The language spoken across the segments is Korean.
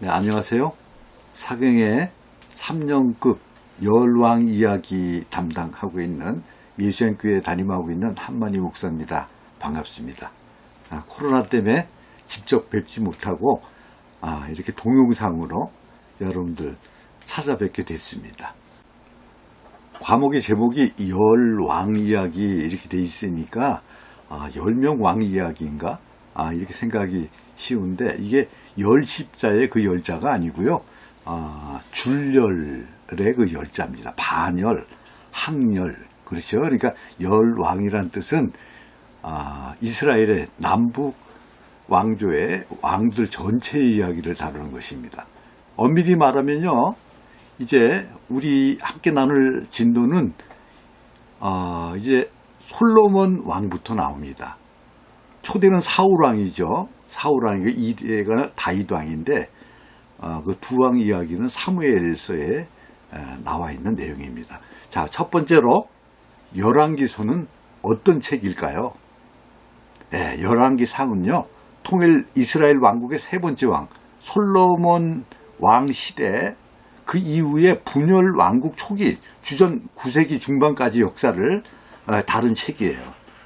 네, 안녕하세요. 사경의 3년급 열왕 이야기 담당하고 있는 예수님교회 담임하고 있는 한만희 목사입니다. 반갑습니다. 코로나 때문에 직접 뵙지 못하고 이렇게 동영상으로 여러분들 찾아뵙게 됐습니다. 과목의 제목이 열왕 이야기 이렇게 돼 있으니까 10명 왕 이야기인가? 이렇게 생각이 쉬운데 이게 열십자의 그 열자가 아니고요. 줄열의 그 열자입니다. 반열, 항열. 그렇죠. 그러니까 열왕이란 뜻은 이스라엘의 남북 왕조의 왕들 전체의 이야기를 다루는 것입니다. 엄밀히 말하면요. 이제 우리 함께 나눌 진도는 이제 솔로몬 왕부터 나옵니다. 초대는 사울왕이죠. 사울왕이 2대가 다윗왕인데 그 두 왕 이야기는 사무엘서에 나와 있는 내용입니다. 자, 첫 번째로 열왕기서는 어떤 책일까요? 열왕기상은요. 통일 이스라엘 왕국의 세 번째 왕 솔로몬 왕 시대 그 이후에 분열 왕국 초기 주전 9세기 중반까지 역사를 다룬 책이에요.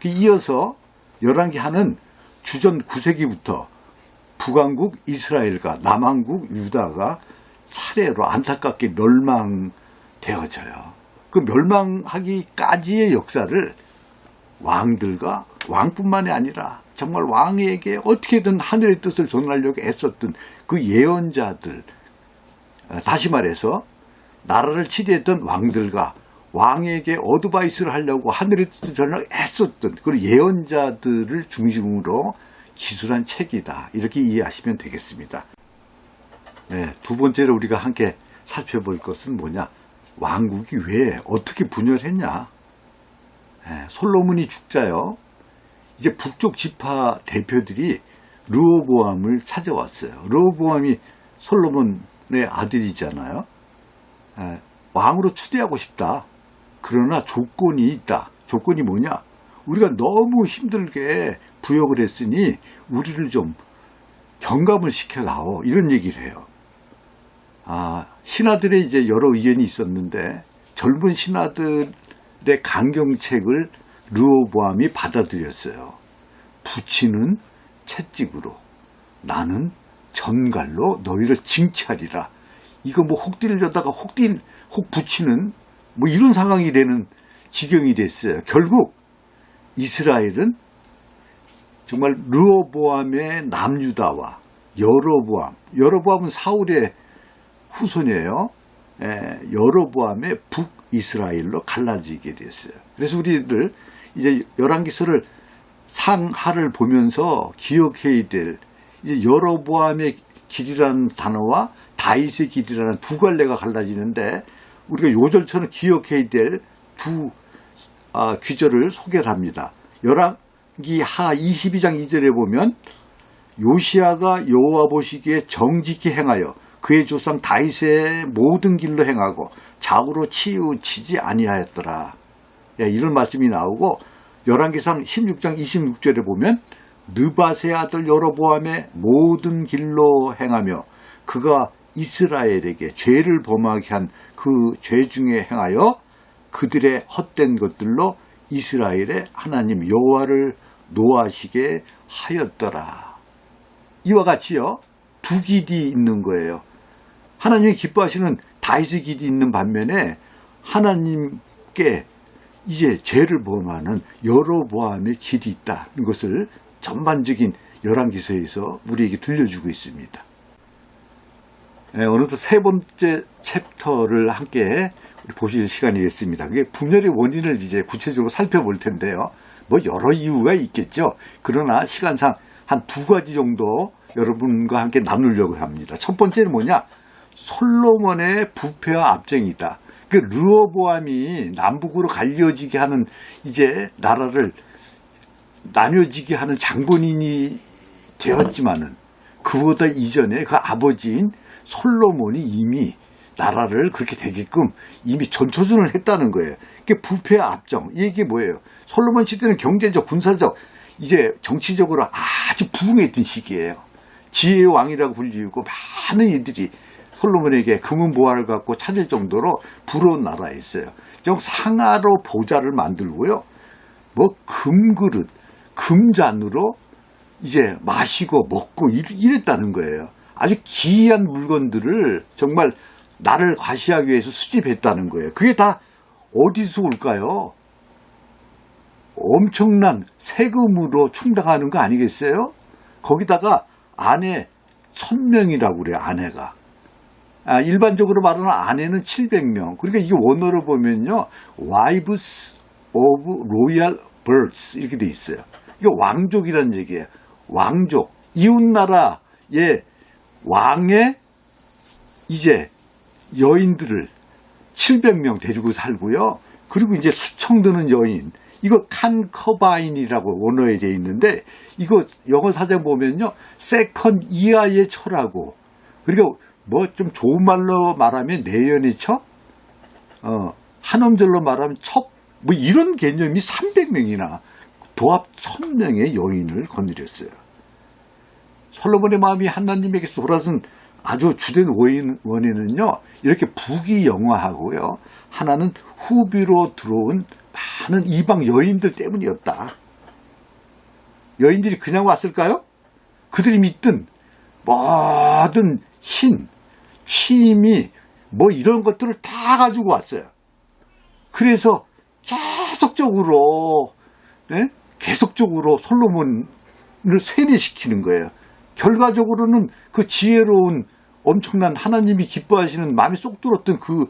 이어서 열왕기하는 주전 9세기부터 북왕국 이스라엘과 남왕국 유다가 차례로 안타깝게 멸망되어져요. 그 멸망하기까지의 역사를 왕들과 왕뿐만이 아니라 정말 왕에게 어떻게든 하늘의 뜻을 전하려고 애썼던 그 예언자들, 다시 말해서 나라를 치리했던 왕들과 왕에게 어드바이스를 하려고 하늘의 뜻을 전하려고 애썼던 그 예언자들을 중심으로 기술한 책이다. 이렇게 이해하시면 되겠습니다. 두 번째로 우리가 함께 살펴볼 것은 뭐냐? 왕국이 왜 어떻게 분열했냐? 솔로몬이 죽자요. 이제 북쪽 지파 대표들이 르호보암을 찾아왔어요. 르호보암이 솔로몬의 아들이잖아요. 왕으로 추대하고 싶다. 그러나 조건이 있다. 조건이 뭐냐? 우리가 너무 힘들게 부역을 했으니 우리를 좀 경감을 시켜다오. 이런 얘기를 해요. 신하들의 이제 여러 의견이 있었는데 젊은 신하들의 강경책을 르호보암이 받아들였어요. 부치는 채찍으로 나는 전갈로 너희를 징치하리라. 이거 뭐 혹 들려다가 혹 붙이는 뭐 이런 상황이 되는 지경이 됐어요. 결국 이스라엘은 정말 르호보암의 남유다와 여로보암은 사울의 후손이에요. 여로보암의 북이스라엘로 갈라지게 됐어요. 그래서 우리들 이제 열왕기서를 상하를 보면서 기억해야 될 이제 여로보암의 길이라는 단어와 다윗의 길이라는 두 갈래가 갈라지는데 우리가 요절처럼 기억해야 될 두 귀절을 소개를 합니다. 열왕기하 22장 2절에 보면 요시야가 여호와 보시기에 정직히 행하여 그의 조상 다윗의 모든 길로 행하고 좌우로 치우치지 아니하였더라. 이런 말씀이 나오고 열왕기상 16장 26절에 보면 느밧의 아들 여로보암의 모든 길로 행하며 그가 이스라엘에게 죄를 범하게 한 그 죄 중에 행하여 그들의 헛된 것들로 이스라엘의 하나님 여호와를 노하시게 하였더라. 이와 같이요. 두 길이 있는 거예요. 하나님이 기뻐하시는 다윗의 길이 있는 반면에 하나님께 이제 죄를 범하는 여로보암의 길이 있다는 것을 전반적인 열왕기서에서 우리에게 들려주고 있습니다. 어느덧 세 번째 챕터를 함께 보실 시간이 됐습니다. 그게 분열의 원인을 이제 구체적으로 살펴볼 텐데요. 뭐 여러 이유가 있겠죠. 그러나 시간상 한 두 가지 정도 여러분과 함께 나누려고 합니다. 첫 번째는 뭐냐? 솔로몬의 부패와 압정이다. 그 르호보암이 남북으로 갈려지게 하는 이제 나라를 나뉘어지게 하는 장본인이 되었지만은 그보다 이전에 그 아버지인 솔로몬이 이미 나라를 그렇게 되게끔 이미 전초전을 했다는 거예요. 그게 부패와 압정. 이게 뭐예요? 솔로몬 시대는 경제적, 군사적, 이제 정치적으로 아주 부흥했던 시기예요. 지혜의 왕이라고 불리고 많은 이들이 솔로몬에게 금은보화를 갖고 찾을 정도로 부러운 나라였어요. 좀 상하로 보좌를 만들고요. 뭐 금그릇, 금잔으로 이제 마시고 먹고 이랬다는 거예요. 아주 기이한 물건들을 정말 나를 과시하기 위해서 수집했다는 거예요. 그게 다 어디서 올까요? 엄청난 세금으로 충당하는 거 아니겠어요? 거기다가 아내 1000명이라고 그래요. 아내가. 일반적으로 말하는 아내는 700명. 그러니까 이게 원어로 보면요. Wives of Royal Births 이렇게 돼 있어요. 이게 왕족이라는 얘기예요. 왕족. 이웃나라의 왕의 이제 여인들을 700명 데리고 살고요. 그리고 이제 수청 드는 여인. 이거 칸커바인이라고 원어에 되어 있는데 이거 영어 사전 보면요. 세컨 이하의 처라고. 그리고 뭐 좀 좋은 말로 말하면 내연의 처? 한 음절로 말하면 첩? 뭐 이런 개념이 300명이나 도합 1000명의 여인을 거느렸어요. 솔로몬의 마음이 하나님에게서 돌아선 아주 주된 원인은요. 이렇게 부귀영화하고요. 하나는 후비로 들어온 많은 이방 여인들 때문이었다. 여인들이 그냥 왔을까요? 그들이 믿던 모든 신, 취미 뭐 이런 것들을 다 가지고 왔어요. 그래서 계속적으로 솔로몬을 세뇌시키는 거예요. 결과적으로는 그 지혜로운 엄청난 하나님이 기뻐하시는 마음에 쏙 들었던 그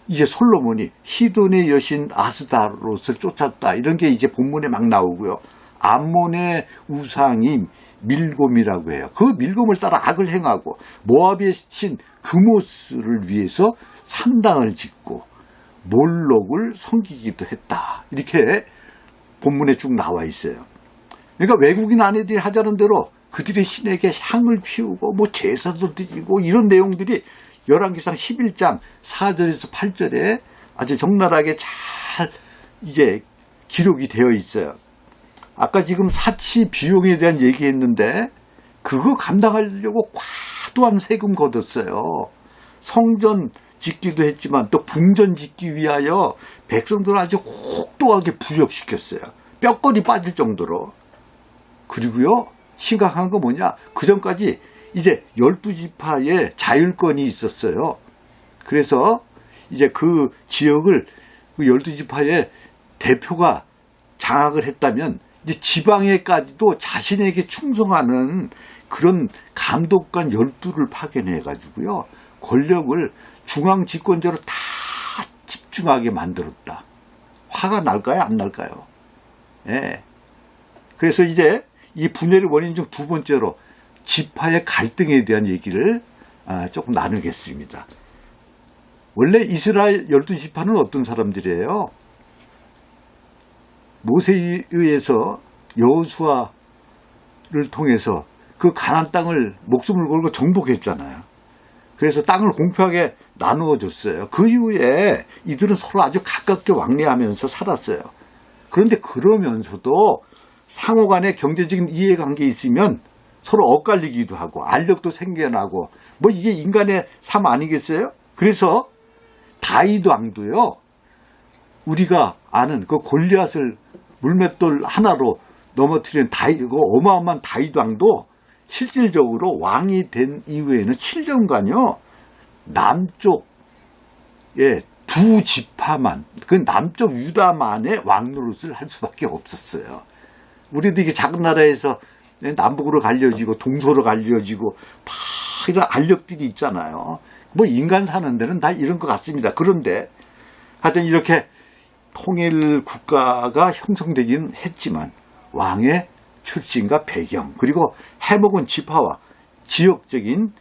이제 솔로몬이 히돈의 여신 아스다롯을 쫓았다. 이런 게 이제 본문에 막 나오고요. 암몬의 우상이 밀곰이라고 해요. 그 밀곰을 따라 악을 행하고 모압의 신 그모스를 위해서 산당을 짓고 몰록을 섬기기도 했다. 이렇게 본문에 쭉 나와 있어요. 그러니까 외국인 아내들이 하자는 대로 그들의 신에게 향을 피우고 뭐 제사도 드리고 이런 내용들이 열왕기상 11장 4절에서 8절에 아주 적나라하게 잘 이제 기록이 되어 있어요. 아까 지금 사치 비용에 대한 얘기했는데 그거 감당하려고 과도한 세금 걷었어요. 성전 짓기도 했지만 또 궁전 짓기 위하여 백성들을 아주 혹독하게 부역시켰어요. 뼈골이 빠질 정도로. 그리고요 심각한 거 뭐냐, 그 전까지 이제 12지파의 자율권이 있었어요. 그래서 이제 그 지역을 그 12지파의 대표가 장악을 했다면 이제 지방에까지도 자신에게 충성하는 그런 감독관 12를 파견해 가지고요. 권력을 중앙 집권자로 다 집중하게 만들었다. 화가 날까요? 안 날까요? 예. 그래서 이제 이 분열의 원인 중 두 번째로 지파의 갈등에 대한 얘기를 조금 나누겠습니다. 원래 이스라엘 12지파는 어떤 사람들이에요? 모세에 의해서 여호수아를 통해서 그 가나안 땅을 목숨을 걸고 정복했잖아요. 그래서 땅을 공평하게 나누어 줬어요. 그 이후에 이들은 서로 아주 가깝게 왕래하면서 살았어요. 그런데 그러면서도 상호 간에 경제적인 이해관계 있으면 서로 엇갈리기도 하고 알력도 생겨나고 뭐 이게 인간의 삶 아니겠어요? 그래서 다윗 왕도요. 우리가 아는 그 골리앗을 물맷돌 하나로 넘어뜨린 그 어마어마한 다윗 왕도 실질적으로 왕이 된 이후에는 7년간요. 남쪽의 두 지파만, 그 남쪽 유다만의 왕노릇을 할 수밖에 없었어요. 우리도 이게 작은 나라에서 남북으로 갈려지고 동서로 갈려지고 막 이런 알력들이 있잖아요. 뭐 인간 사는 데는 다 이런 것 같습니다. 그런데 하여튼 이렇게 통일 국가가 형성되긴 했지만 왕의 출신과 배경 그리고 해먹은 지파와 지역적인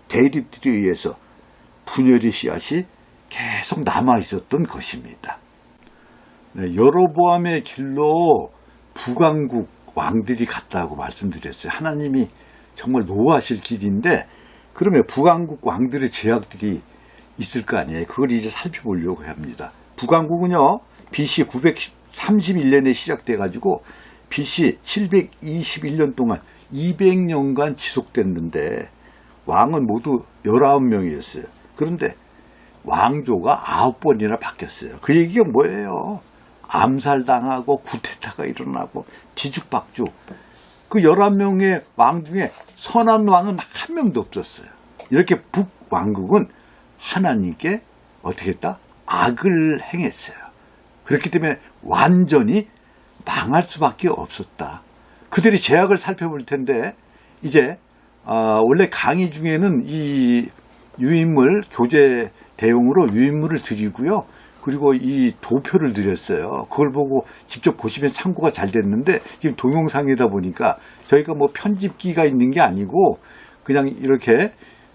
대립들에 의해서 분열의 씨앗이 계속 남아 있었던 것입니다. 네, 여로보암의 길로 북왕국 왕들이 갔다고 말씀드렸어요. 하나님이 정말 노하실 길인데 그러면 북왕국 왕들의 제약들이 있을 거 아니에요. 그걸 이제 살펴보려고 합니다. 북왕국은요. BC 931년에 시작돼 가지고 BC 721년 동안 200년간 지속됐는데 왕은 모두 19명이었어요. 그런데 왕조가 9번이나 바뀌었어요. 그 얘기가 뭐예요? 암살당하고 쿠데타가 일어나고 뒤죽박죽. 그 11명의 왕 중에 선한 왕은 한 명도 없었어요. 이렇게 북왕국은 하나님께 어떻게 했다? 악을 행했어요. 그렇기 때문에 완전히 망할 수밖에 없었다. 그들이 죄악을 살펴볼 텐데 이제 원래 강의 중에는 이 유인물 교재 대용으로 유인물을 드리고요. 그리고 이 도표를 드렸어요. 그걸 보고 직접 보시면 참고가 잘 됐는데 지금 동영상이다 보니까 저희가 뭐 편집기가 있는 게 아니고 그냥 이렇게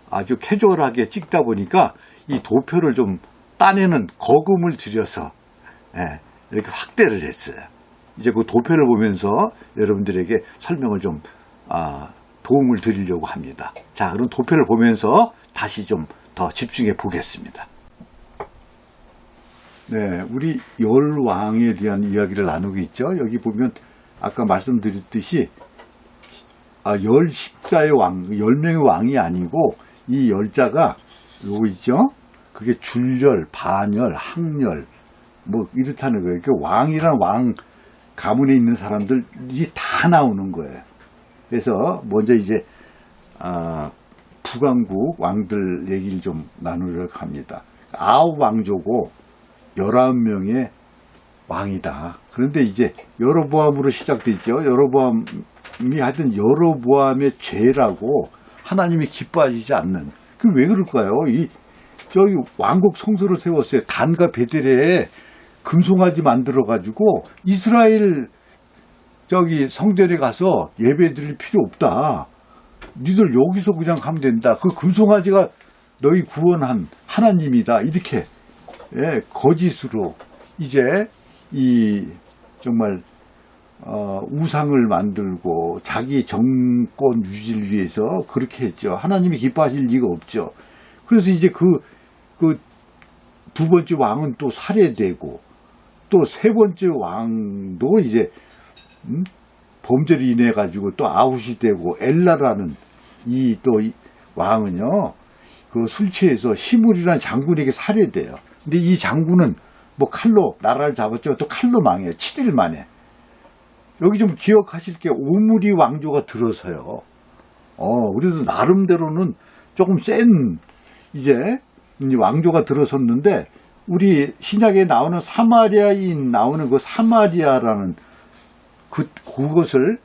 아주 캐주얼하게 찍다 보니까 이 도표를 좀 따내는 거금을 들여서 이렇게 확대를 했어요. 이제 그 도표를 보면서 여러분들에게 설명을 좀 도움을 드리려고 합니다. 자, 그럼 도표를 보면서 다시 좀 더 집중해 보겠습니다. 네, 우리 열왕에 대한 이야기를 나누고 있죠. 여기 보면 아까 말씀드렸듯이 열십자의 왕, 10명의 왕이 아니고 이 열자가 요거 있죠. 그게 줄열, 반열, 항열 뭐 이렇다는 거예요. 그 왕이란 왕 가문에 있는 사람들이 다 나오는 거예요. 그래서 먼저 이제 북왕국 왕들 얘기를 좀 나누려고 합니다. 9왕조고 19명의 왕이다. 그런데 이제 여로보암으로 시작됐죠. 여로보암이 하여튼 여로보암의 죄라고 하나님이 기뻐하시지 않는. 그럼 왜 그럴까요? 저기 왕국 성소를 세웠어요. 단과 베델에 금송아지 만들어가지고 이스라엘 저기 성전에 가서 예배 드릴 필요 없다. 니들 여기서 그냥 가면 된다. 그 금송아지가 너희 구원한 하나님이다. 이렇게 거짓으로 이제 이 정말 우상을 만들고 자기 정권 유지를 위해서 그렇게 했죠. 하나님이 기뻐하실 리가 없죠. 그래서 이제 그 두 번째 왕은 또 살해되고 또 세 번째 왕도 이제 범죄를 인해 가지고 또 아웃이 되고 엘라라는 이 왕은요 그 술 취해서 히물이라는 장군에게 살해돼요. 근데 이 장군은 뭐 칼로 나라를 잡았지만 또 칼로 망해요. 7일 만에. 여기 좀 기억하실 게 오므리 왕조가 들어서요. 그래서 나름대로는 조금 센 이제 왕조가 들어섰는데 우리 신약에 나오는 사마리아인 나오는 그 사마리아라는 그것을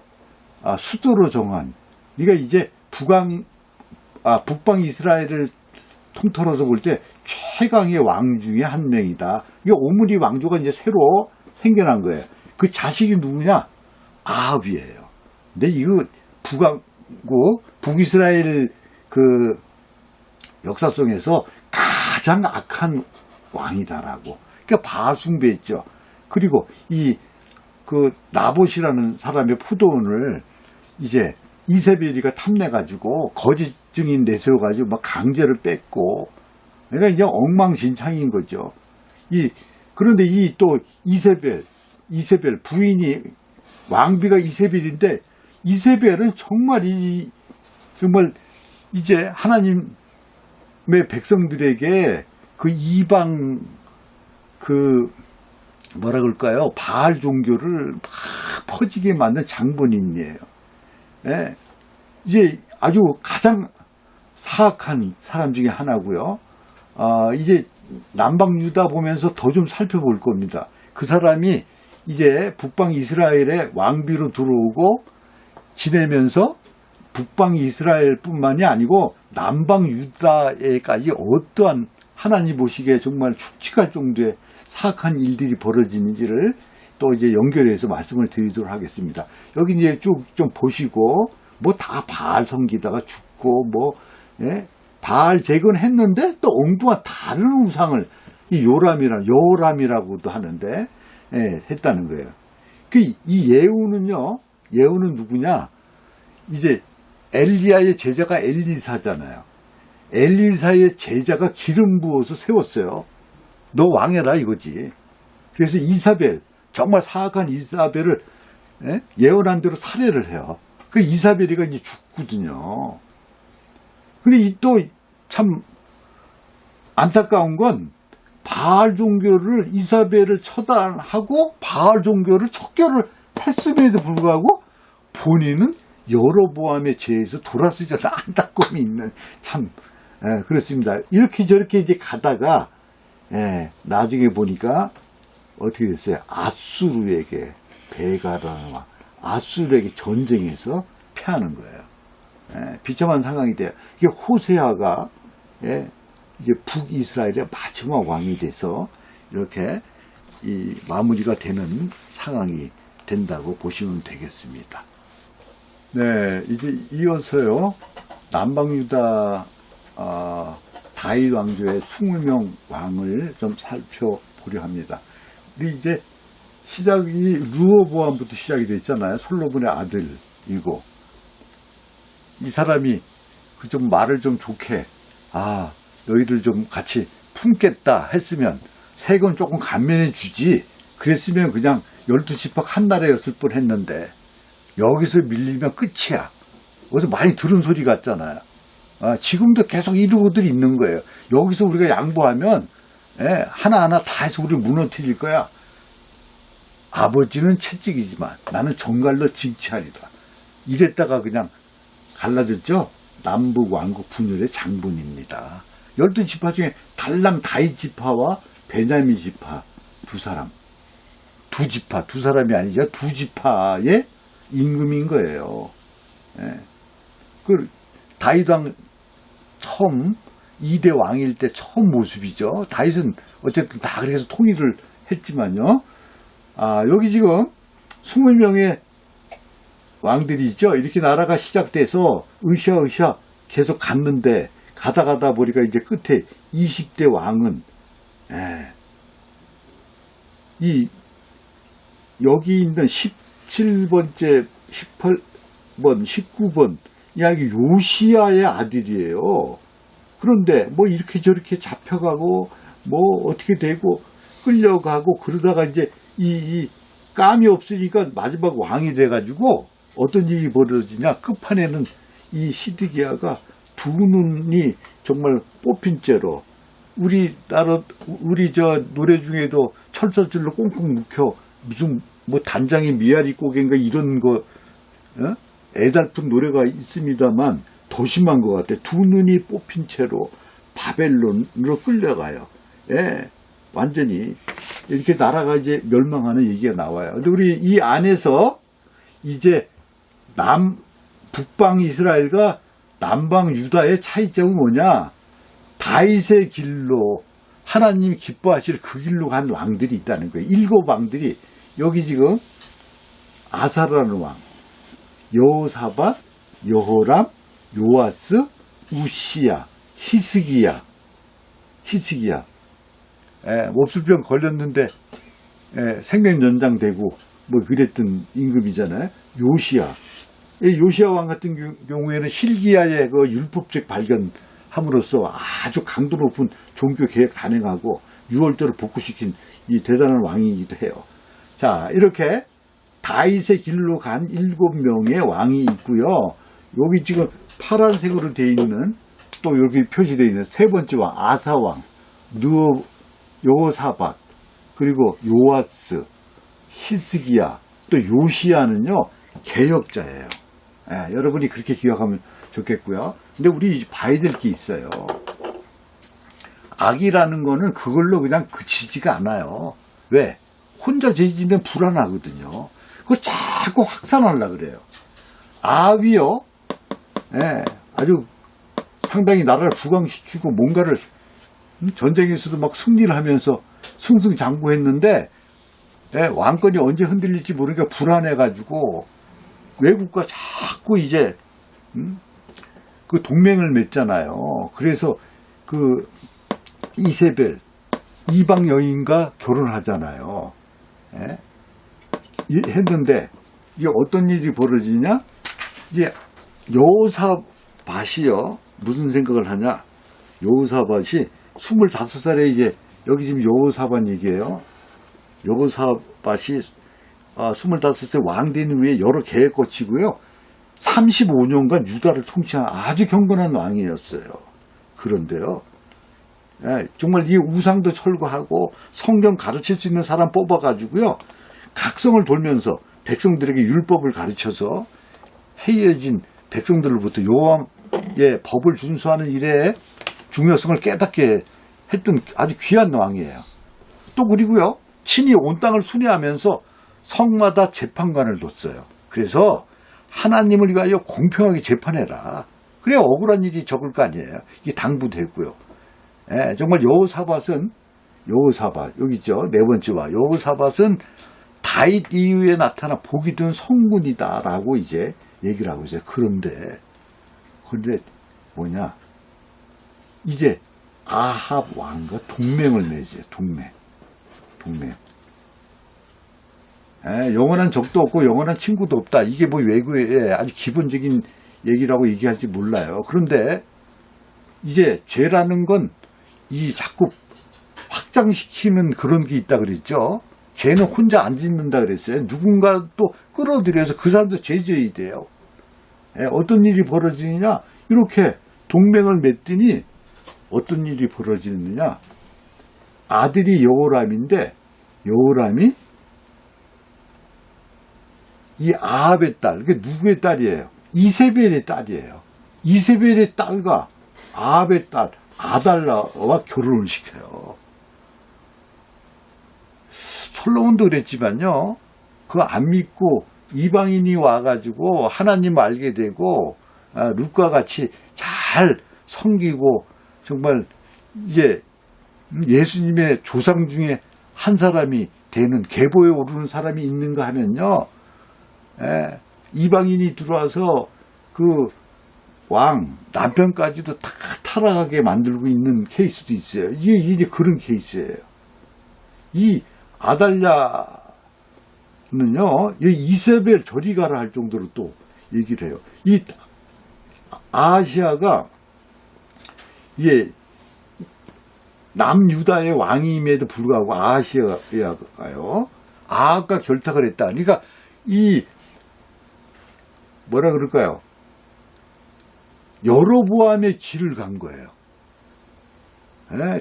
수도로 정한. 그러니까 이제 북방 이스라엘을 통틀어서 볼 때 최강의 왕 중에 한 명이다. 이게 오므리 왕조가 이제 새로 생겨난 거예요. 그 자식이 누구냐? 아합이에요. 근데 이거 북이스라엘 그 역사 속에서 가장 악한 왕이다라고. 그러니까 바숭배했죠. 그리고 그 나봇이라는 사람의 포도원을 이제 이세벨이가 탐내가지고 거짓 증인 내세워가지고 막 강제를 뺐고, 그러니까 이제 엉망진창인 거죠. 그런데 또 이세벨 부인이 왕비가 이세벨인데 이세벨은 정말 이제 하나님의 백성들에게 그 이방 뭐라 그럴까요? 바알 종교를 막 퍼지게 만든 장본인이에요. 이제 아주 가장 사악한 사람 중에 하나고요. 이제 남방 유다 보면서 더 좀 살펴볼 겁니다. 그 사람이 이제 북방 이스라엘의 왕비로 들어오고 지내면서 북방 이스라엘뿐만이 아니고 남방 유다에까지 어떠한 하나님 보시기에 정말 축칙할 정도의 사악한 일들이 벌어지는지를 또 이제 연결해서 말씀을 드리도록 하겠습니다. 여기 이제 쭉 좀 보시고 뭐 다 바알 섬기다가 죽고 바알 재건했는데 또 엉뚱한 다른 우상을 요람이라고도 하는데 했다는 거예요. 이 예후는 누구냐? 이제 엘리야의 제자가 엘리사잖아요. 엘리사의 제자가 기름 부어서 세웠어요. 너 왕해라 이거지. 그래서 이사벨, 정말 사악한 이사벨을 예언한 대로 살해를 해요. 그 이사벨이가 이제 죽거든요. 근데 또 참 안타까운 건 바알 종교를 이사벨을 처단하고 바알 종교를 척결을 했음에도 불구하고 본인은 여로보암의 죄에서 돌아서지 않아서 안타까움이 있는 참 그렇습니다. 이렇게 저렇게 이제 가다가 나중에 보니까 어떻게 됐어요? 아수르에게 베가라는 왕 아수르에게 전쟁에서 패하는 거예요. 비참한 상황이 돼요. 이게 호세아가 이제 북이스라엘의 마지막 왕이 돼서 이렇게 이 마무리가 되는 상황이 된다고 보시면 되겠습니다. 네, 이제 이어서요 남방유다 다윗 왕조의 20명 왕을 좀 살펴보려 합니다. 근데 이제 시작이 르호보암부터 시작이 됐잖아요. 솔로몬의 아들이고 이 사람이 그 좀 말을 좀 좋게 너희들 좀 같이 품겠다 했으면 세금 조금 감면해 주지 그랬으면 그냥 12지파 한 나라였을 뻔했는데 여기서 밀리면 끝이야. 어디서 많이 들은 소리 같잖아요. 지금도 계속 이러고들 있는 거예요. 여기서 우리가 양보하면 하나하나 다 해서 우리 무너뜨릴 거야. 아버지는 채찍이지만 나는 정갈로 징치하리다. 이랬다가 그냥 갈라졌죠. 남북 왕국 분열의 장본입니다. 12지파 중에 달랑 다윗 지파와 베냐민 지파 두 사람이 아니죠. 두 지파의 임금인 거예요. 그 다윗 왕 처음 2대 왕일 때 처음 모습이죠. 다윗은 어쨌든 다 그래서 통일을 했지만요. 여기 지금 20명의 왕들이 있죠. 이렇게 나라가 시작돼서 으쌰으쌰 계속 갔는데 가다 보니까 이제 끝에 20대 왕은 여기 있는 17번째 18번 19번 이야기 요시야의 아들이에요. 그런데 뭐 이렇게 저렇게 잡혀가고 뭐 어떻게 되고 끌려가고 그러다가 이제 이 감이 없으니까 마지막 왕이 돼가지고 어떤 일이 벌어지냐. 끝판에는 이 시드기야가 두 눈이 정말 뽑힌 채로 우리 저 노래 중에도 철사줄로 꽁꽁 묶여 무슨 뭐 단장의 미아리 꼬개인가 이런 거 애달픈 노래가 있습니다만 더 심한 것 같아. 두 눈이 뽑힌 채로 바벨론으로 끌려가요. 완전히 이렇게 나라가 이제 멸망하는 얘기가 나와요. 근데 우리 이 안에서 이제 북방 이스라엘과 남방 유다의 차이점은 뭐냐? 다윗의 길로 하나님이 기뻐하실 그 길로 간 왕들이 있다는 거예요. 7 왕들이 여기 지금 아사라는 왕, 여호사밧, 여호람, 요아스, 우시야, 히스기야. 몹쓸병 걸렸는데 생명 연장되고 뭐 그랬던 임금이잖아요. 요시야 왕 같은 경우에는 hil기야의 그 율법책 발견함으로써 아주 강도 높은 종교 개혁 단행하고 6월절을 복구시킨 이 대단한 왕이기도 해요. 자, 이렇게 다윗의 길로 간 7명의 왕이 있고요. 여기 지금 파란색으로 되어 있는 또 여기 표시되어 있는 세 번째 왕 아사왕, 여호사밧, 그리고 요아스, 히스기야, 또 요시야는요 개혁자예요. 여러분이 그렇게 기억하면 좋겠고요. 근데 우리 봐야 될 게 있어요. 악이라는 거는 그걸로 그냥 그치지가 않아요. 왜? 혼자 죄짓는 불안하거든요. 그거 자꾸 확산하려고 그래요. 악이요. 아주 상당히 나라를 부강시키고 뭔가를 전쟁에서도 막 승리를 하면서 승승장구했는데 왕권이 언제 흔들릴지 모르니까 불안해가지고 외국과 자꾸 이제 그 동맹을 맺잖아요. 그래서 그 이세벨 이방 여인과 결혼하잖아요. 했는데 이게 어떤 일이 벌어지냐? 이제 여호사밧이요. 무슨 생각을 하냐? 여호사밧이 25살에 이제 여기 지금 여호사밧 얘기예요. 여호사밧이 25세 왕 된 후에 여러 계획 거치고요. 35년간 유다를 통치한 아주 경건한 왕이었어요. 그런데요, 정말 이 우상도 철거하고 성경 가르칠 수 있는 사람 뽑아가지고요, 각성을 돌면서 백성들에게 율법을 가르쳐서 해이해진 백성들로부터 여호와의 법을 준수하는 일에 중요성을 깨닫게 했던 아주 귀한 왕이에요. 또 그리고요, 친히 온 땅을 순회하면서 성마다 재판관을 뒀어요. 그래서 하나님을 위하여 공평하게 재판해라. 그래야 억울한 일이 적을 거 아니에요. 이게 당부되고요. 정말 여호사밧은, 여기 있죠, 네 번째 와, 여호사밧은 다윗 이후에 나타나 복이 든 성군이다라고 이제 얘기를 하고 있어요. 그런데 뭐냐, 이제 아합 왕과 동맹을 맺어요. 동맹. 영원한 적도 없고 영원한 친구도 없다. 이게 뭐 외국의 아주 기본적인 얘기라고 얘기할지 몰라요. 그런데 이제 죄라는 건 이 자꾸 확장시키는 그런 게 있다 그랬죠. 죄는 혼자 안 짓는다 그랬어요. 누군가 또 끌어들여서 그 사람도 죄 지어야 돼요. 어떤 일이 벌어지느냐, 이렇게 동맹을 맺더니 어떤 일이 벌어지느냐, 아들이 여호람인데, 여호람이 이 아합의 딸, 그게 누구의 딸이에요? 이세벨의 딸이에요. 이세벨의 딸과 아합의 딸 아달라와 결혼을 시켜요. 솔로몬도 그랬지만요, 그거 안 믿고 이방인이 와가지고 하나님 알게 되고, 룻과 같이 잘 섬기고 정말 이제 예수님의 조상 중에 한 사람이 되는, 계보에 오르는 사람이 있는가 하면요, 이방인이 들어와서 그 왕, 남편까지도 다 타락하게 만들고 있는 케이스도 있어요. 이게 그런 케이스예요. 이 아달랴는요, 이세벨 저리 가라 할 정도로 또 얘기를 해요. 이 아하시아가 이게 남유다의 왕임에도 불구하고 아하시아가요, 아합과 결탁을 했다. 그러니까 이 뭐라 그럴까요? 여로보암의 길을 간 거예요.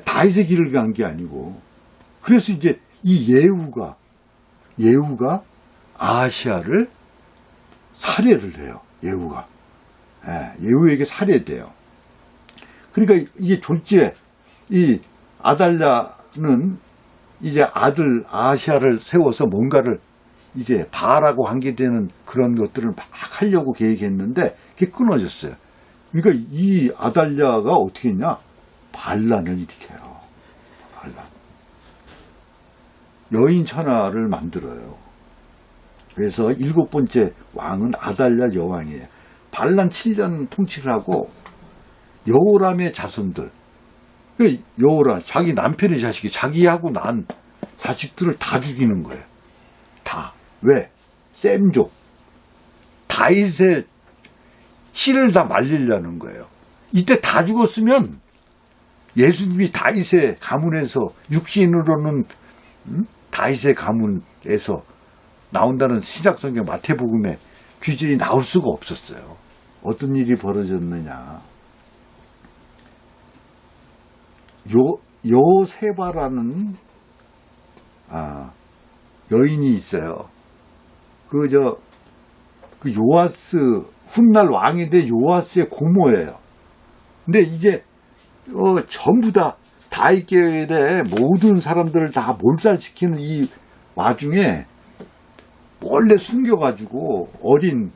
다윗의 길을 간 게 아니고. 그래서 이제 이 예후가 아하시아를 살해를 해요. 예후에게 살해돼요. 그러니까 이게 졸지에 이 아달랴는 이제 아들 아하시아를 세워서 뭔가를 이제 바알하고 관계되는 그런 것들을 막 하려고 계획했는데 그게 끊어졌어요. 그러니까 이 아달랴가 어떻게 했냐? 반란을 일으켜요. 반란. 여인 천하를 만들어요. 그래서 7번째 왕은 아달랴 여왕이에요. 반란 7년 통치를 하고 여호람의 자손들, 여호람 자기 남편의 자식이 자기하고 난 자식들을 다 죽이는 거예요. 다. 왜? 셈족. 다윗의 씨를 다 말리려는 거예요. 이때 다 죽었으면 예수님이 다윗의 가문에서, 육신으로는 다윗의 가문에서 나온다는 신약성경 마태복음의 귀절이 나올 수가 없었어요. 어떤 일이 벌어졌느냐. 요세바라는 여인이 있어요. 그 요아스, 훗날 왕인데 요아스의 고모예요. 근데 이제 전부 다 다윗계의 모든 사람들을 다 몰살시키는 이 와중에 몰래 숨겨가지고 어린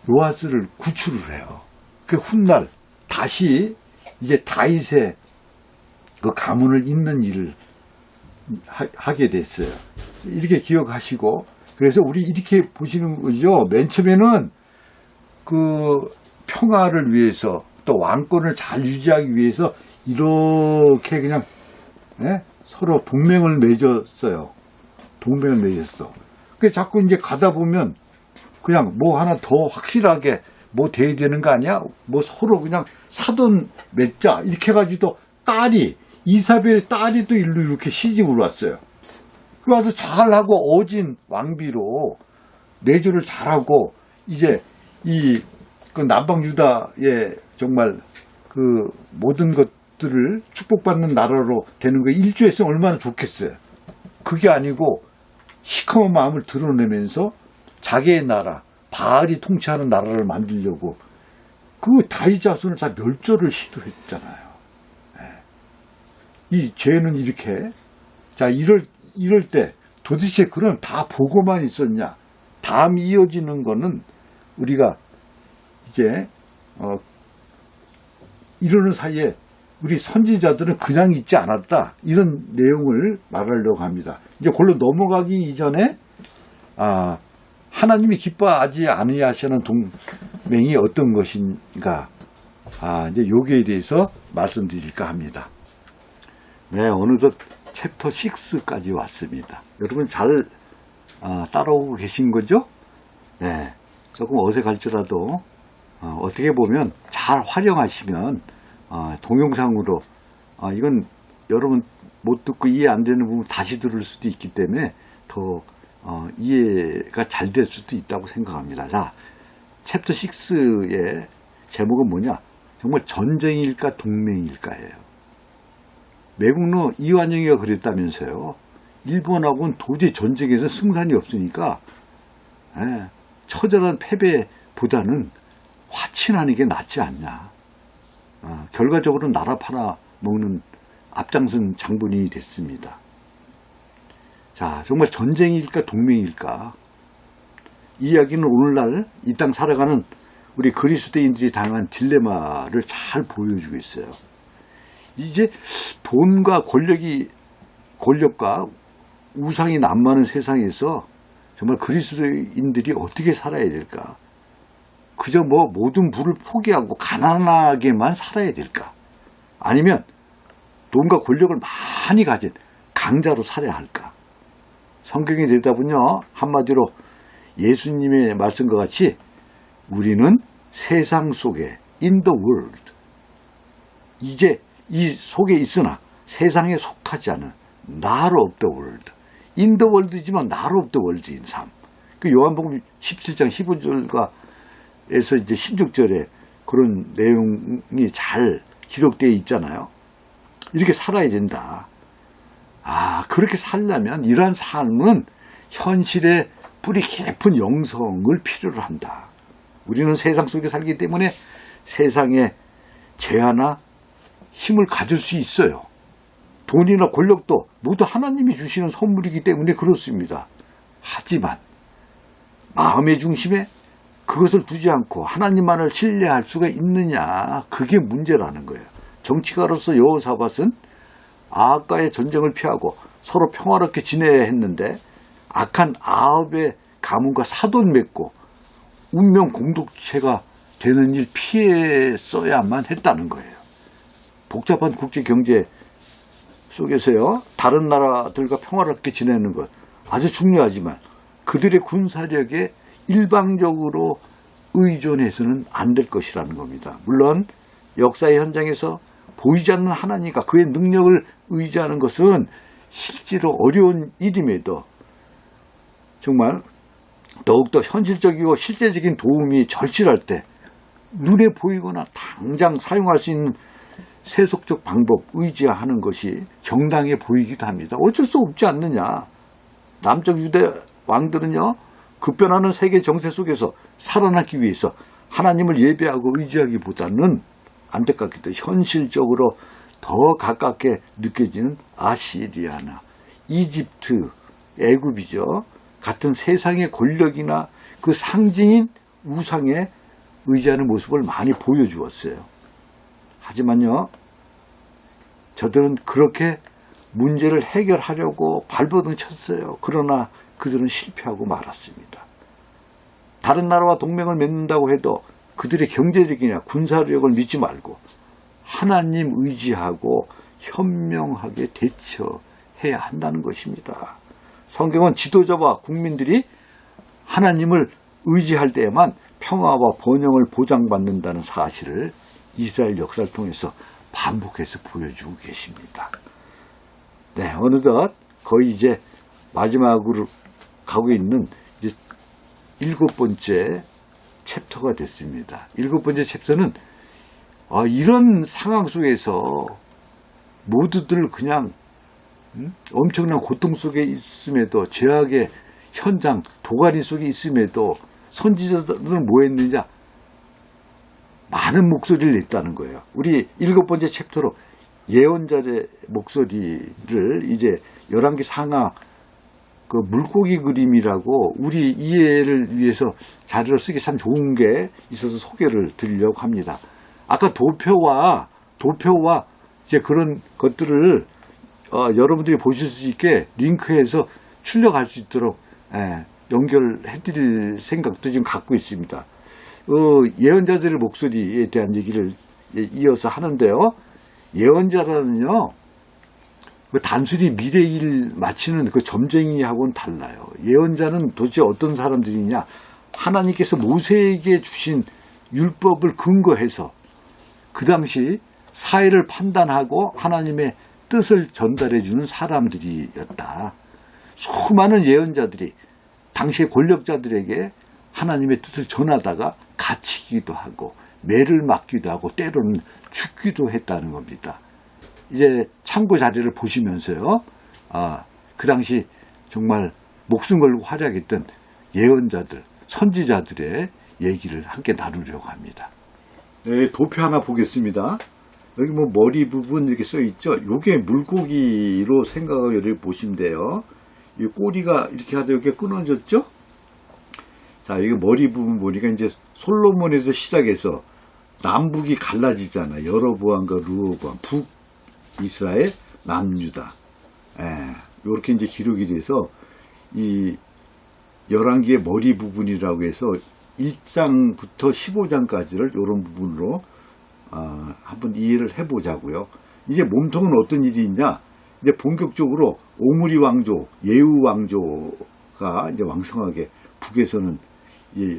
요아스를 구출을 해요. 그 훗날 다시 이제 다윗의 그 가문을 잇는 일을 하게 됐어요. 이렇게 기억하시고, 그래서 우리 이렇게 보시는 거죠. 맨 처음에는 그 평화를 위해서, 또 왕권을 잘 유지하기 위해서 이렇게 그냥 서로 동맹을 맺었어요. 동맹을 맺었어. 그 자꾸 이제 가다 보면 그냥 뭐 하나 더 확실하게 뭐 돼야 되는 거 아니야? 뭐 서로 그냥 사돈 맺자 이렇게 해가지고 딸이, 이사벨의 딸이 또 일로 이렇게 시집을 왔어요. 그 와서 잘하고 어진 왕비로 내조를 잘하고 이제 이 그 남방 유다의 정말 그 모든 것들을 축복받는 나라로 되는 거 일주했으면 얼마나 좋겠어요. 그게 아니고 시커먼 마음을 드러내면서 자기의 나라, 바알이 통치하는 나라를 만들려고 그 다윗 자손을 다 멸절을 시도했잖아요. 이 죄는 이렇게, 자, 이럴 때 도대체 그런 다 보고만 있었냐? 다음 이어지는 거는 우리가 이제 이러는 사이에 우리 선지자들은 그냥 있지 않았다, 이런 내용을 말하려고 합니다. 이제 그걸로 넘어가기 이전에 하나님이 기뻐하지 아니하시는 동맹이 어떤 것인가, 이제 여기에 대해서 말씀드릴까 합니다. 네, 어느덧 챕터 6까지 왔습니다. 여러분 잘 따라오고 계신 거죠? 네, 조금 어색할지라도 어떻게 보면 잘 활용하시면 동영상으로 이건 여러분 못 듣고 이해 안 되는 부분 다시 들을 수도 있기 때문에 더 이해가 잘 될 수도 있다고 생각합니다. 자, 챕터 6의 제목은 뭐냐? 정말 전쟁일까 동맹일까예요. 매국노 이완영이가 그랬다면서요. 일본하고는 도저히 전쟁에서 승산이 없으니까 처절한 패배보다는 화친하는 게 낫지 않냐. 결과적으로 나라 팔아먹는 앞장선 장본인이 됐습니다. 자, 정말 전쟁일까 동맹일까? 이 이야기는 오늘날 이 땅 살아가는 우리 그리스도인들이 당한 딜레마를 잘 보여주고 있어요. 이제 돈과 권력과 우상이 난무하는 세상에서 정말 그리스도인들이 어떻게 살아야 될까? 그저 모든 부를 포기하고 가난하게만 살아야 될까? 아니면 돈과 권력을 많이 가진 강자로 살아야 할까? 성경의 대답은요, 한마디로 예수님의 말씀과 같이 우리는 세상 속에 in the world, 이제 이 속에 있으나 세상에 속하지 않은 not of the world, in the world이지만 not of the world인 삶. 그 요한복음 17장 15절과 에서 이제 16절에 그런 내용이 잘 기록되어 있잖아요. 이렇게 살아야 된다. 그렇게 살려면 이러한 삶은 현실의 뿌리 깊은 영성을 필요로 한다. 우리는 세상 속에 살기 때문에 세상에 재화나 힘을 가질 수 있어요. 돈이나 권력도 모두 하나님이 주시는 선물이기 때문에 그렇습니다. 하지만 마음의 중심에 그것을 두지 않고 하나님만을 신뢰할 수가 있느냐, 그게 문제라는 거예요. 정치가로서 여호사밧은 아합과의 전쟁을 피하고 서로 평화롭게 지내야 했는데 악한 아합의 가문과 사돈 맺고 운명 공동체가 되는 일 피했어야만 했다는 거예요. 복잡한 국제 경제 속에서요, 다른 나라들과 평화롭게 지내는 것 아주 중요하지만 그들의 군사력에 일방적으로 의존해서는 안 될 것이라는 겁니다. 물론 역사의 현장에서 보이지 않는 하나님과 그의 능력을 의지하는 것은 실제로 어려운 일임에도 정말 더욱더 현실적이고 실제적인 도움이 절실할 때 눈에 보이거나 당장 사용할 수 있는 세속적 방법 의지하는 것이 정당해 보이기도 합니다. 어쩔 수 없지 않느냐. 남쪽 유대 왕들은요, 급변하는 세계 정세 속에서 살아남기 위해서 하나님을 예배하고 의지하기보다는 안타깝게도 현실적으로 더 가깝게 느껴지는 아시리아나, 이집트, 애굽이죠. 같은 세상의 권력이나 그 상징인 우상에 의지하는 모습을 많이 보여주었어요. 하지만요, 저들은 그렇게 문제를 해결하려고 발버둥 쳤어요. 그러나 그들은 실패하고 말았습니다. 다른 나라와 동맹을 맺는다고 해도 그들의 경제력이나 군사력을 믿지 말고 하나님 의지하고 현명하게 대처해야 한다는 것입니다. 성경은 지도자와 국민들이 하나님을 의지할 때에만 평화와 번영을 보장받는다는 사실을 이스라엘 역사를 통해서 반복해서 보여주고 계십니다. 네, 어느덧 거의 이제 마지막으로 가고 있는 이제 7번째 챕터가 됐습니다. 7번째 챕터는 이런 상황 속에서 모두들 그냥 엄청난 고통 속에 있음에도, 죄악의 현장 도가니 속에 있음에도 선지자들은 뭐 했느냐, 많은 목소리를 냈다는 거예요. 우리 7번째 챕터로 예언자의 목소리를 이제 열왕기 상하 그 물고기 그림이라고 우리 이해를 위해서 자료를 쓰기 참 좋은 게 있어서 소개를 드리려고 합니다. 아까 도표와 이제 그런 것들을 여러분들이 보실 수 있게 링크해서 출력할 수 있도록 연결해 드릴 생각도 지금 갖고 있습니다. 예언자들의 목소리에 대한 얘기를 이어서 하는데요. 예언자라는요, 단순히 미래일 마치는 그 점쟁이하고는 달라요. 예언자는 도대체 어떤 사람들이냐? 하나님께서 모세에게 주신 율법을 근거해서 그 당시 사회를 판단하고 하나님의 뜻을 전달해 주는 사람들이었다. 수많은 예언자들이 당시의 권력자들에게 하나님의 뜻을 전하다가 갇히기도 하고 매를 맞기도 하고 때로는 죽기도 했다는 겁니다. 이제 참고 자료를 보시면서요, 그 당시 정말 목숨 걸고 활약했던 예언자들, 선지자들의 얘기를 함께 나누려고 합니다. 네, 도표 하나 보겠습니다. 여기 뭐 머리 부분 이렇게 써 있죠. 요게 물고기로 생각을 보시면 돼요. 이 꼬리가 이렇게 하다 이렇게 끊어졌죠. 자, 이게 머리 부분 보니까 이제 솔로몬에서 시작해서 남북이 갈라지잖아요. 여로보암과 르호보암, 북이스라엘, 남유다. 이렇게 이제 기록이 돼서 이 열왕기의 머리 부분이라고 해서 1장부터 15장까지를 이런 부분으로 한번 이해를 해보자고요. 이제 몸통은 어떤 일이 있냐? 이제 본격적으로 오므리 왕조, 예후 왕조가 이제 왕성하게 북에서는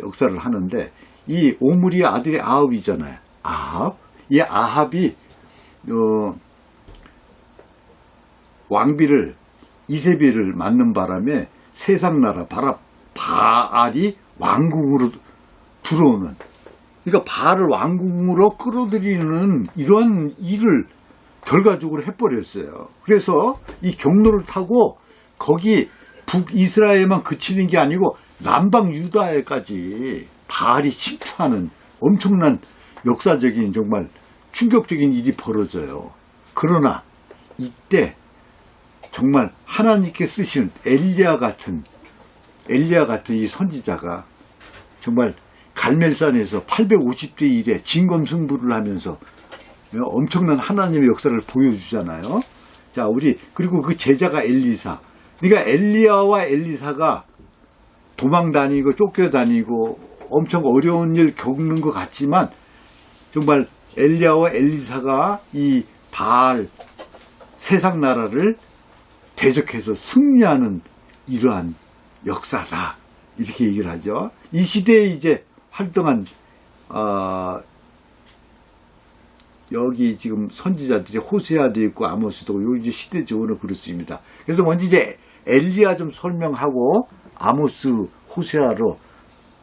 역사를 하는데, 이 오므리의 아들이 아합이잖아요. 아합? 이 아합이 왕비를 이세벨을 맞는 바람에 세상 나라 바알이 왕궁으로 들어오는, 그러니까 바알을 왕궁으로 끌어들이는 이런 일을 결과적으로 해버렸어요. 그래서 이 경로를 타고 거기 북이스라엘만 그치는 게 아니고 남방 유다에까지 바알이 침투하는 엄청난 역사적인 정말 충격적인 일이 벌어져요. 그러나 이때 정말 하나님께 쓰신 엘리야 같은 이 선지자가 정말 갈멜산에서 850대 1에 진검승부를 하면서 엄청난 하나님의 역사를 보여주잖아요. 자, 그리고 그 제자가 엘리사. 그러니까 엘리야와 엘리사가 도망 다니고 쫓겨다니고 엄청 어려운 일 겪는 것 같지만 정말 엘리야와 엘리사가 이 바알 세상 나라를 대적해서 승리하는 이러한 역사다. 이렇게 얘기를 하죠. 이 시대에 이제 활동한 여기 지금 선지자들이 호세아도 있고 아모스도 있고 이제 시대적으로 그렇습니다. 그래서 먼저 이제 엘리야 좀 설명하고 아모스, 호세아로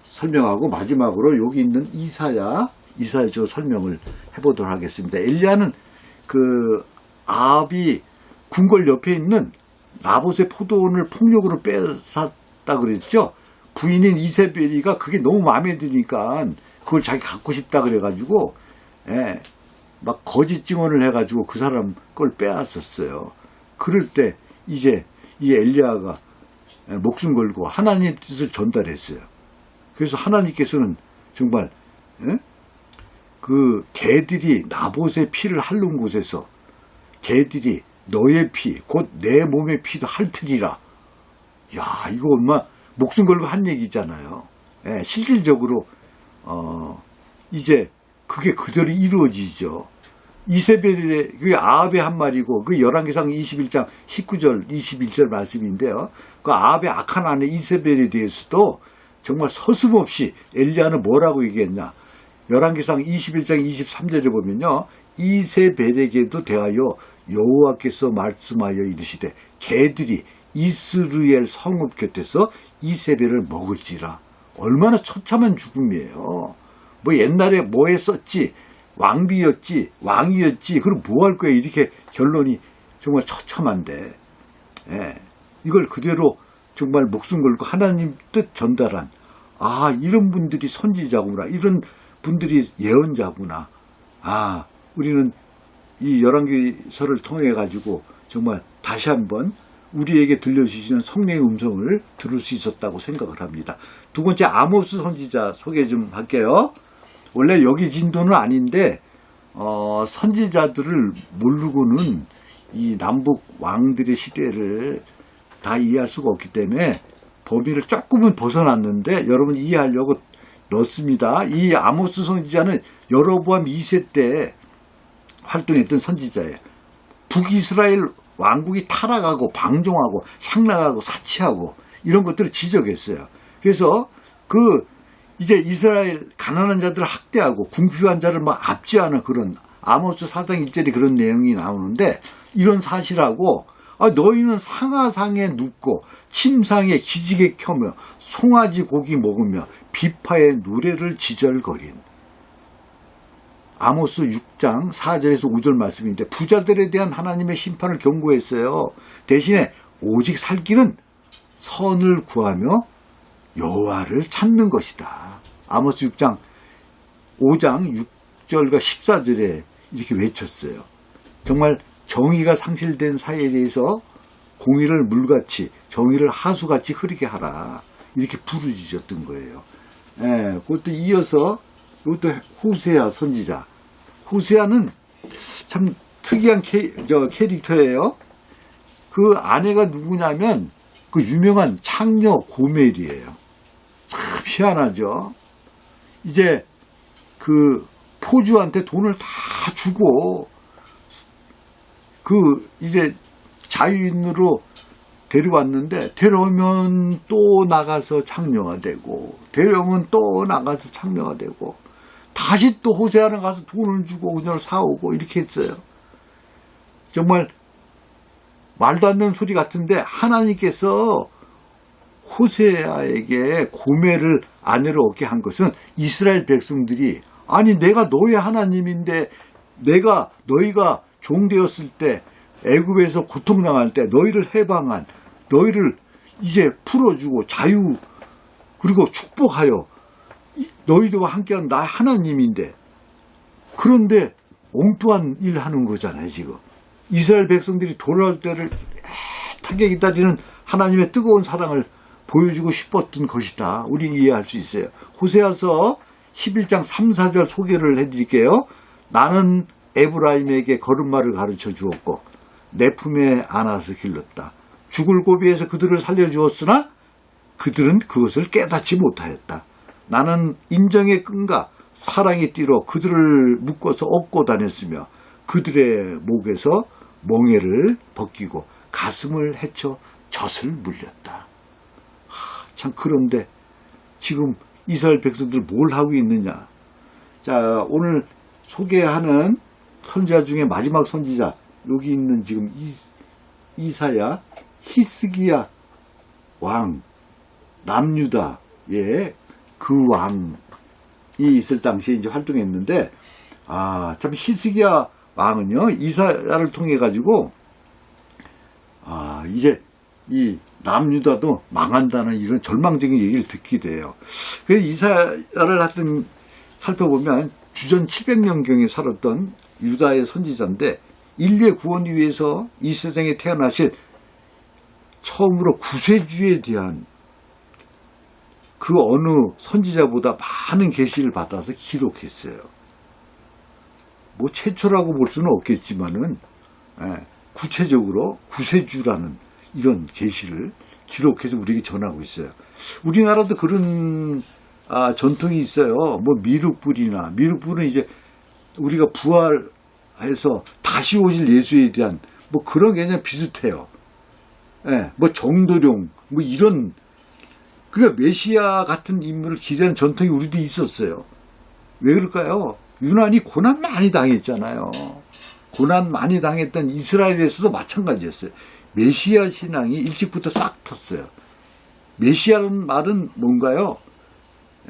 설명하고 마지막으로 여기 있는 이사야 저 설명을 해보도록 하겠습니다. 엘리야는 그 아합이 궁궐 옆에 있는 나봇의 포도원을 폭력으로 뺏었다 그랬죠. 부인인 이세벨이가 그게 너무 마음에 드니까 그걸 자기 갖고 싶다 그래가지고 막 거짓 증언을 해가지고 그 사람 걸 빼앗았어요. 그럴 때 이제 이 엘리야가 목숨 걸고 하나님의 뜻을 전달했어요. 그래서 하나님께서는 정말 그 개들이 나봇의 피를 핥는 곳에서 개들이 너의 피, 곧 내 몸의 피도 핥으리라. 야, 이거 엄마 목숨 걸고 한 얘기잖아요. 실질적으로 이제 그게 그대로 이루어지죠. 이세벨의 그게 아합의 한 말이고 그 열왕기상 21장 19절 21절 말씀인데요. 그 아합의 악한 아내 이세벨에 대해서도 정말 서슴없이 엘리야는 뭐라고 얘기했냐. 열왕기상 21장 23절에 보면요. 이세벨에게도 대하여 여호와께서 말씀하여 이르시되 개들이 이스라엘 성읍 곁에서 이세벨을 먹을지라. 얼마나 처참한 죽음이에요. 뭐 옛날에 뭐 했었지, 왕비였지, 왕이었지, 그럼 뭐 할 거야. 이렇게 결론이 정말 처참한데, 예, 이걸 그대로 정말 목숨 걸고 하나님 뜻 전달한, 이런 분들이 선지자구나, 이런 분들이 예언자구나. 우리는 이 열왕기서를 통해 가지고 정말 다시 한번 우리에게 들려주시는 성령의 음성을 들을 수 있었다고 생각을 합니다. 두 번째, 아모스 선지자 소개 좀 할게요. 원래 여기 진도는 아닌데 선지자들을 모르고는 이 남북 왕들의 시대를 다 이해할 수가 없기 때문에 범위를 조금은 벗어났는데 여러분 이해하려고 넣습니다. 이 아모스 선지자는 여로보암 2세 때 활동했던 선지자예요. 북이스라엘 왕국이 타락하고 방종하고 향락하고 사치하고 이런 것들을 지적했어요. 그래서 이제 이스라엘 가난한 자들을 학대하고 궁핍한 자를 막 압제하는 그런 아모스 4장 1절에 그런 내용이 나오는데, 이런 사실하고 너희는 상하상에 눕고 침상에 기지개 켜며 송아지 고기 먹으며 비파의 노래를 지절거린, 아모스 6장 4절에서 5절 말씀인데, 부자들에 대한 하나님의 심판을 경고했어요. 대신에 오직 살 길은 선을 구하며 여호와를 찾는 것이다. 아모스 6장 5장 6절과 14절에 이렇게 외쳤어요. 정말 정의가 상실된 사회에 대해서 공의를 물같이, 정의를 하수같이 흐르게 하라, 이렇게 부르짖었던 거예요. 그것도 이어서 이것도 호세아 선지자. 호세아는 참 특이한 캐릭터예요. 그 아내가 누구냐면 그 유명한 창녀 고멜이에요. 참 희한하죠. 이제 그 포주한테 돈을 다 주고 이제 자유인으로 데려왔는데, 데려오면 또 나가서 창녀가 되고, 데려오면 또 나가서 창녀가 되고, 다시 또 호세아는 가서 돈을 주고 그녀를 사오고 이렇게 했어요. 정말 말도 안 되는 소리 같은데, 하나님께서 호세아에게 고멜을 아내로 얻게 한 것은 이스라엘 백성들이, 내가 너의 하나님인데, 너희가 종되었을 때, 애굽에서 고통당할 때 너희를 해방한, 너희를 이제 풀어주고 자유 그리고 축복하여 너희들과 함께한 나 하나님인데, 그런데 엉뚱한 일 하는 거잖아요. 지금 이스라엘 백성들이 돌아올 때를 애타게 기다리는 하나님의 뜨거운 사랑을 보여주고 싶었던 것이다. 우리 이해할 수 있어요. 호세아서 11장 3, 4절 소개를 해드릴게요. 나는 에브라임에게 걸음마를 가르쳐 주었고 내 품에 안아서 길렀다. 죽을 고비에서 그들을 살려주었으나 그들은 그것을 깨닫지 못하였다. 나는 인정의 끈과 사랑의 띠로 그들을 묶어서 업고 다녔으며 그들의 목에서 멍에를 벗기고 가슴을 헤쳐 젖을 물렸다. 참, 그런데 지금 이스라엘 백성들 뭘 하고 있느냐. 자, 오늘 소개하는 선지자 중에 마지막 선지자, 여기 있는 지금 이사야, 히스기야 왕, 남유다의 그 왕이 있을 당시에 이제 활동했는데, 참 히스기야 왕은요, 이사야를 통해 가지고 이제 이 남유다도 망한다는 이런 절망적인 얘기를 듣게 돼요. 그래서 이사야를 하여튼 살펴보면 주전 700년경에 살았던 유다의 선지자인데, 인류의 구원을 위해서 이 세상에 태어나신 처음으로 구세주에 대한 그 어느 선지자보다 많은 계시를 받아서 기록했어요. 뭐 최초라고 볼 수는 없겠지만은 구체적으로 구세주라는 이런 계시를 기록해서 우리에게 전하고 있어요. 우리나라도 그런 전통이 있어요. 뭐 미륵불은 이제 우리가 부활해서 다시 오실 예수에 대한 뭐 그런 개념 비슷해요. 뭐 정도령 뭐 이런, 그러니까 메시아 같은 인물을 기대하는 전통이 우리도 있었어요. 왜 그럴까요? 유난히 고난 많이 당했잖아요. 고난 많이 당했던 이스라엘에서도 마찬가지였어요. 메시아 신앙이 일찍부터 싹 텄어요. 메시아라는 말은 뭔가요?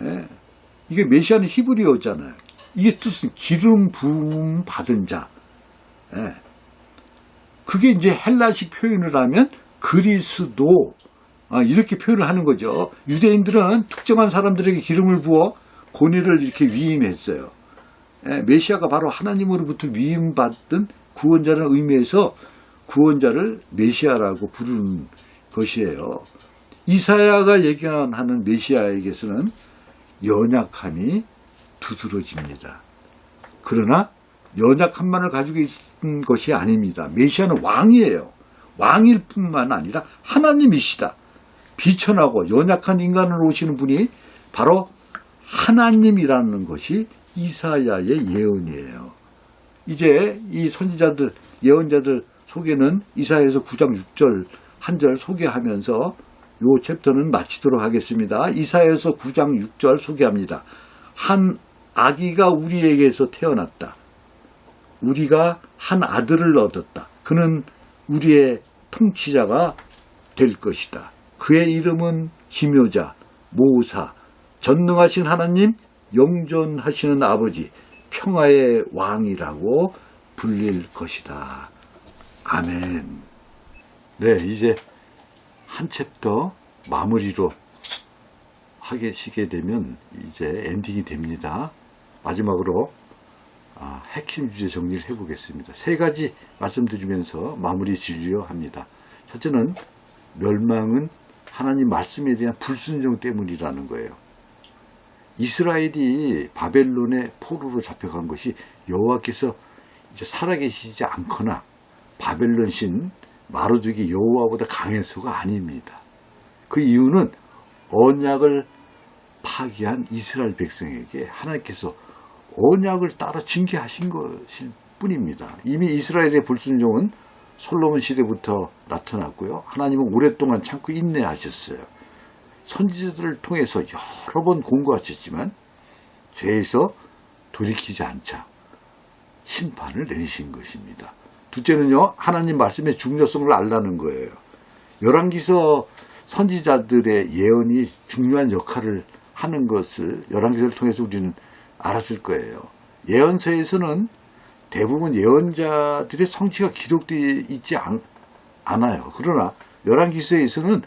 예. 이게 메시아는 히브리어잖아요. 이게 뜻은 기름 부음 받은 자. 예. 그게 이제 헬라식 표현을 하면 그리스도, 이렇게 표현을 하는 거죠. 유대인들은 특정한 사람들에게 기름을 부어 고뇌를 이렇게 위임했어요. 예. 메시아가 바로 하나님으로부터 위임받은 구원자라는 의미에서 구원자를 메시아라고 부르는 것이에요. 이사야가 예견하는 메시아에게서는 연약함이 두드러집니다. 그러나 연약함만을 가지고 있는 것이 아닙니다. 메시아는 왕이에요. 왕일 뿐만 아니라 하나님이시다. 비천하고 연약한 인간으로 오시는 분이 바로 하나님이라는 것이 이사야의 예언이에요. 이제 이 선지자들, 예언자들 소개는 이사야에서 9장 6절 한 절 소개하면서 요 챕터는 마치도록 하겠습니다. 이사야에서 9장 6절 소개합니다. 한 아기가 우리에게서 태어났다. 우리가 한 아들을 얻었다. 그는 우리의 통치자가 될 것이다. 그의 이름은 기묘자, 모사, 전능하신 하나님, 영존하시는 아버지, 평화의 왕이라고 불릴 것이다. 아멘. 네, 이제 한 챕터 마무리로 하시게 되면 이제 엔딩이 됩니다. 마지막으로 핵심 주제 정리를 해보겠습니다. 세 가지 말씀드리면서 마무리 지으려 합니다. 첫째는 멸망은 하나님 말씀에 대한 불순종 때문이라는 거예요. 이스라엘이 바벨론의 포로로 잡혀간 것이 여호와께서 이제 살아계시지 않거나 바벨론 신 마르둑이 여호와보다 강해서가 아닙니다. 그 이유는 언약을 파기한 이스라엘 백성에게 하나님께서 언약을 따라 징계하신 것일 뿐입니다. 이미 이스라엘의 불순종은 솔로몬 시대부터 나타났고요. 하나님은 오랫동안 참고 인내하셨어요. 선지자들을 통해서 여러 번 공고하셨지만 죄에서 돌이키지 않자 심판을 내리신 것입니다. 둘째는요, 하나님 말씀의 중요성을 알라는 거예요. 열왕기서 선지자들의 예언이 중요한 역할을 하는 것을 열왕기서를 통해서 우리는 알았을 거예요. 예언서에서는 대부분 예언자들의 성취가 기록되어 있지 않아요. 그러나 열왕기서에서는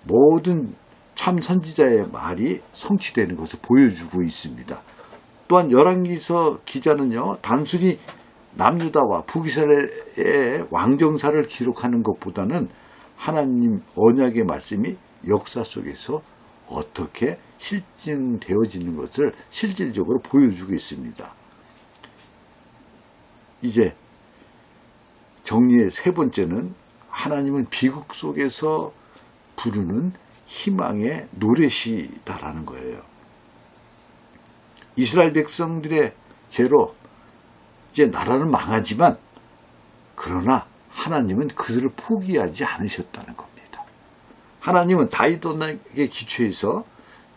모든 참 선지자의 말이 성취되는 것을 보여주고 있습니다. 또한 열왕기서 기자는요, 단순히 남유다와 북이스라엘의 왕정사를 기록하는 것보다는 하나님 언약의 말씀이 역사 속에서 어떻게 실증되어지는 것을 실질적으로 보여주고 있습니다. 이제 정리의 세 번째는 하나님은 비극 속에서 부르는 희망의 노래시다라는 거예요. 이스라엘 백성들의 죄로 이제 나라는 망하지만 그러나 하나님은 그들을 포기하지 않으셨다는 겁니다. 하나님은 다윗 언약의 기초에서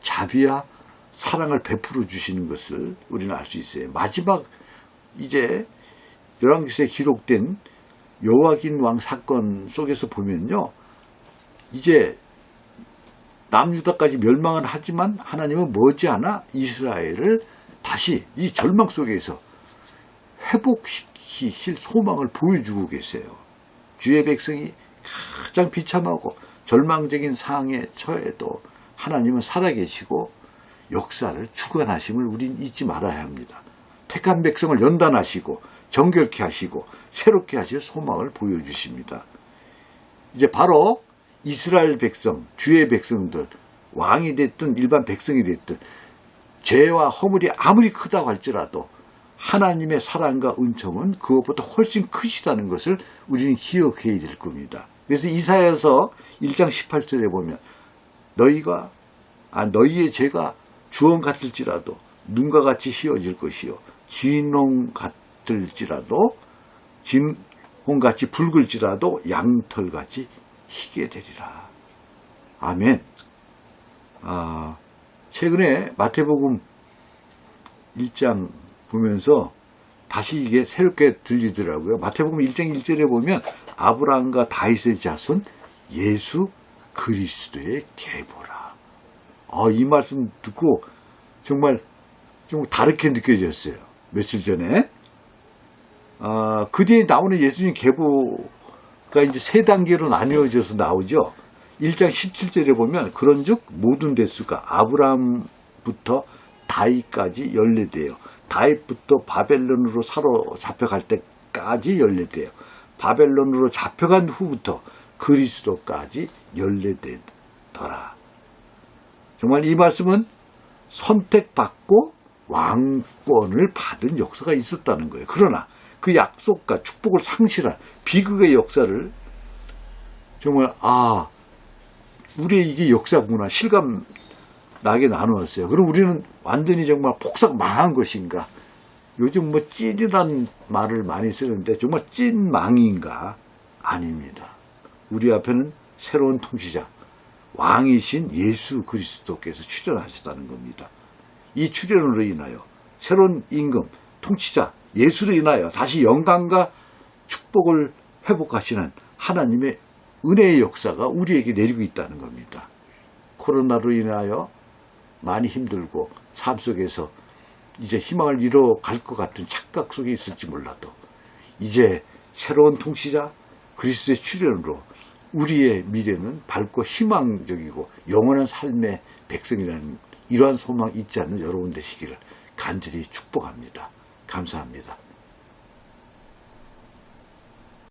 자비와 사랑을 베풀어 주시는 것을 우리는 알 수 있어요. 마지막 이제 열왕기서에 기록된 요아긴 왕 사건 속에서 보면요, 이제 남유다까지 멸망은 하지만 하나님은 머지않아 이스라엘을 다시 이 절망 속에서 회복시키실 소망을 보여주고 계세요. 주의 백성이 가장 비참하고 절망적인 상황에 처해도 하나님은 살아계시고 역사를 주관하심을 우린 잊지 말아야 합니다. 택한 백성을 연단하시고 정결케 하시고 새롭게 하실 소망을 보여주십니다. 이제 바로 이스라엘 백성, 주의 백성들, 왕이 됐든 일반 백성이 됐든 죄와 허물이 아무리 크다고 할지라도 하나님의 사랑과 은총은 그것보다 훨씬 크시다는 것을 우리는 기억해야 될 겁니다. 그래서 이사야서 1장 18절에 보면 너희의 죄가 주홍 같을지라도 눈과 같이 휘어질 것이요 진홍 같을지라도 진홍같이 붉을지라도 양털같이 희게 되리라. 아멘. 최근에 마태복음 1장 보면서 다시 이게 새롭게 들리더라고요. 마태복음 1장 1절에 보면 아브라함과 다윗의 자손 예수 그리스도의 계보라. 이 말씀 듣고 정말 좀 다르게 느껴졌어요. 며칠 전에. 그 뒤에 나오는 예수님 계보가 이제 세 단계로 나뉘어져서 나오죠. 1장 17절에 보면 그런즉 모든 대수가 아브라함부터 다윗까지 14대요. 다윗부터 바벨론으로 사로잡혀갈 때까지 14대요. 바벨론으로 잡혀간 후부터 그리스도까지 14대더라. 정말 이 말씀은 선택받고 왕권을 받은 역사가 있었다는 거예요. 그러나 그 약속과 축복을 상실한 비극의 역사를 정말 우리의 이게 역사구나 실감 나게 나누었어요. 그럼 우리는 완전히 정말 폭삭 망한 것인가? 요즘 뭐 찐이라는 말을 많이 쓰는데 정말 찐망인가? 아닙니다. 우리 앞에는 새로운 통치자, 왕이신 예수 그리스도께서 출현하셨다는 겁니다. 이 출현으로 인하여 새로운 임금, 통치자, 예수로 인하여 다시 영광과 축복을 회복하시는 하나님의 은혜의 역사가 우리에게 내리고 있다는 겁니다. 코로나로 인하여 많이 힘들고 삶 속에서 이제 희망을 잃어갈 것 같은 착각 속에 있을지 몰라도 이제 새로운 통치자 그리스도의 출현으로 우리의 미래는 밝고 희망적이고 영원한 삶의 백성이라는 이러한 소망 잊지 않는 여러분 되시기를 간절히 축복합니다. 감사합니다.